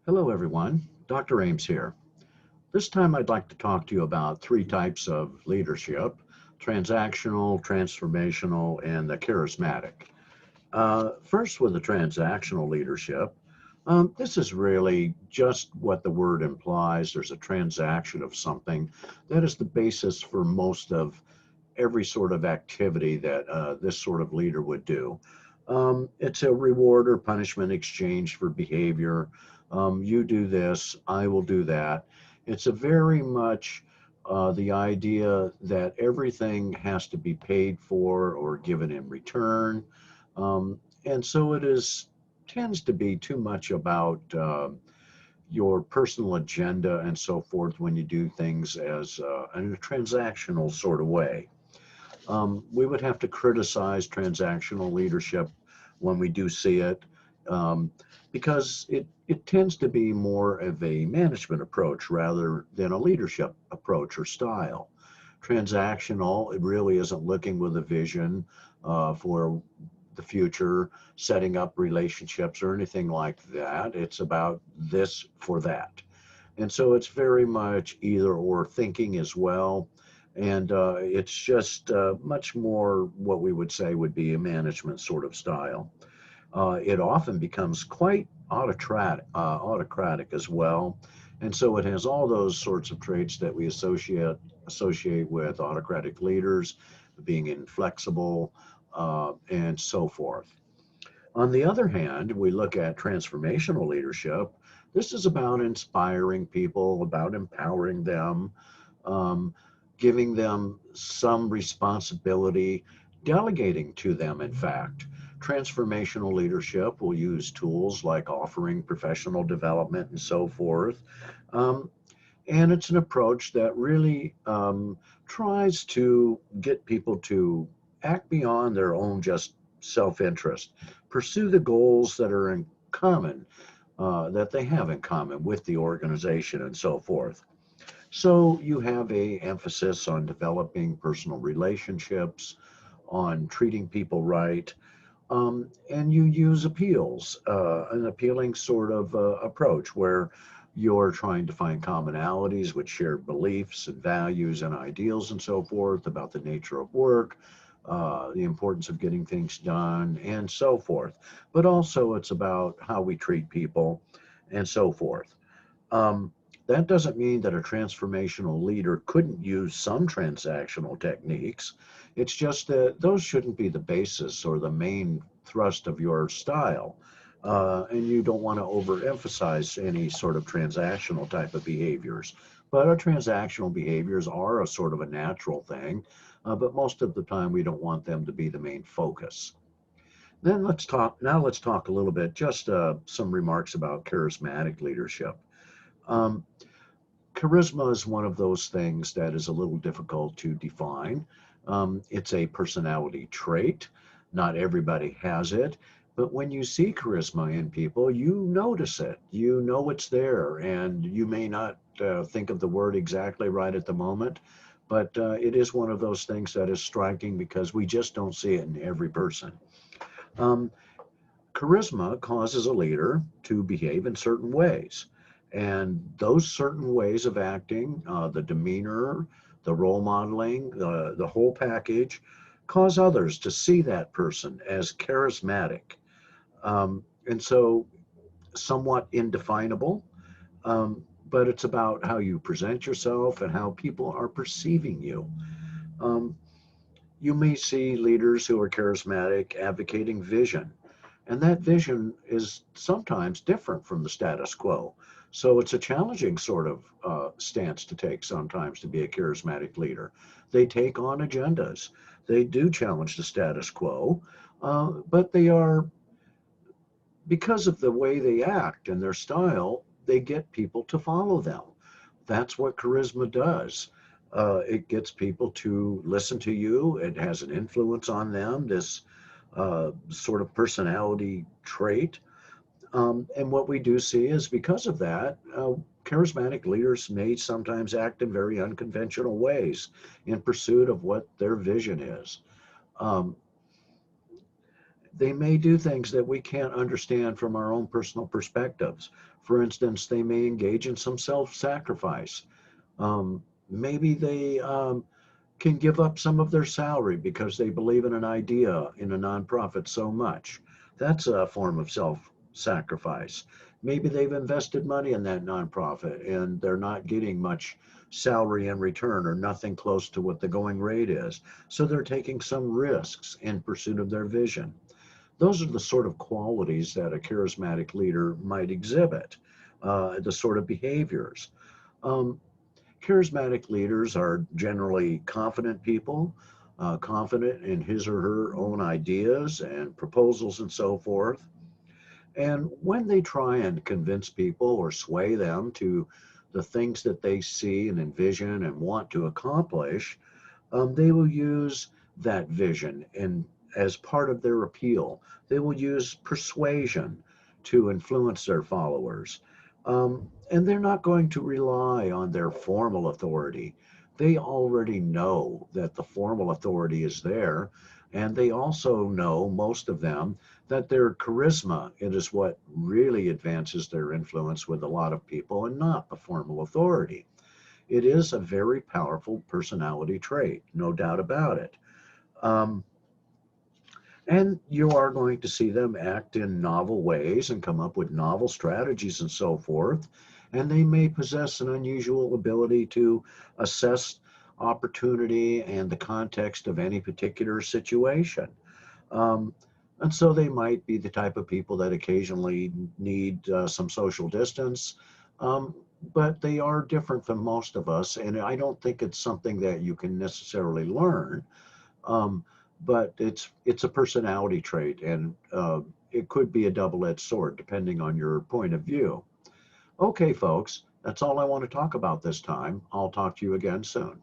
Hello, everyone. Dr. Ames here. This time I'd like to talk to you about three types of leadership: transactional, transformational, and the charismatic. First, with the transactional leadership, this is really just what the word implies. There's a transaction of something that is the basis for most of every sort of activity that this sort of leader would do. It's a reward or punishment exchange for behavior. You do this, I will do that. It's a very much the idea that everything has to be paid for or given in return. And so it is tends to be too much about your personal agenda and so forth when you do things as in a transactional sort of way. We would have to criticize transactional leadership when we do see it, um, because it tends to be more of a management approach rather than a leadership approach or style. Transactional, it really isn't looking with a vision for the future, setting up relationships or anything like that. It's about this for that. And so it's very much either or thinking as well. And it's just much more what we would say would be a management sort of style. It often becomes quite autocratic as well. And so it has all those sorts of traits that we associate with autocratic leaders, being inflexible, and so forth. On the other hand, we look at transformational leadership. This is about inspiring people, about empowering them, um, giving them some responsibility, delegating to them, in fact. Transformational leadership will use tools like offering professional development and so forth. Um, and it's an approach that really tries to get people to act beyond their own just self interest, pursue the goals that are in common, that they have in common with the organization and so forth. So you have a emphasis on developing personal relationships, on treating people right, and you use appeals, an appealing sort of approach where you're trying to find commonalities with shared beliefs and values and ideals and so forth about the nature of work, the importance of getting things done, and so forth. But also, it's about how we treat people and so forth. Um, that doesn't mean that a transformational leader couldn't use some transactional techniques. It's just that those shouldn't be the basis or the main thrust of your style. And you don't want to overemphasize any sort of transactional type of behaviors. But our transactional behaviors are a sort of a natural thing, but most of the time we don't want them to be the main focus. Let's talk a little bit, just some remarks about charismatic leadership. Um, Charisma is one of those things that is a little difficult to define. It's a personality trait. Not everybody has it. But when you see charisma in people, you notice it. You know it's there. And you may not think of the word exactly right at the moment, but it is one of those things that is striking because we just don't see it in every person. Um, Charisma causes a leader to behave in certain ways. And those certain ways of acting, the demeanor, the role modeling, the whole package, cause others to see that person as charismatic. And so, somewhat indefinable, but it's about how you present yourself and how people are perceiving you. Um, you may see leaders who are charismatic advocating vision, and that vision is sometimes different from the status quo. So it's a challenging sort of stance to take sometimes to be a charismatic leader. They take on agendas, they do challenge the status quo, but they are, because of the way they act and their style, they get people to follow them. That's what charisma does. It gets people to listen to you. It has an influence on them, this sort of personality trait. And what we do see is because of that, charismatic leaders may sometimes act in very unconventional ways in pursuit of what their vision is. Um, They may do things that we can't understand from our own personal perspectives. For instance, they may engage in some self-sacrifice. Maybe they can give up some of their salary because they believe in an idea in a nonprofit so much. That's a form of self-sacrifice. Maybe they've invested money in that nonprofit and they're not getting much salary in return or nothing close to what the going rate is. So they're taking some risks in pursuit of their vision. Those are the sort of qualities that a charismatic leader might exhibit, the sort of behaviors. Um, Charismatic leaders are generally confident people, confident in his or her own ideas and proposals and so forth. And when they try and convince people or sway them to the things that they see and envision and want to accomplish, they will use that vision and as part of their appeal. They will use persuasion to influence their followers. And they're not going to rely on their formal authority. They already know that the formal authority is there. And they also know, most of them, that their charisma, it is what really advances their influence with a lot of people and not the formal authority. It is a very powerful personality trait, no doubt about it. Um, and you are going to see them act in novel ways and come up with novel strategies and so forth. And they may possess an unusual ability to assess opportunity and the context of any particular situation. Um, and so they might be the type of people that occasionally need some social distance, um, but they are different than most of us. And I don't think it's something that you can necessarily learn, um, but it's a personality trait, and it could be a double-edged sword depending on your point of view. Okay, folks, that's all I want to talk about this time. I'll talk to you again soon.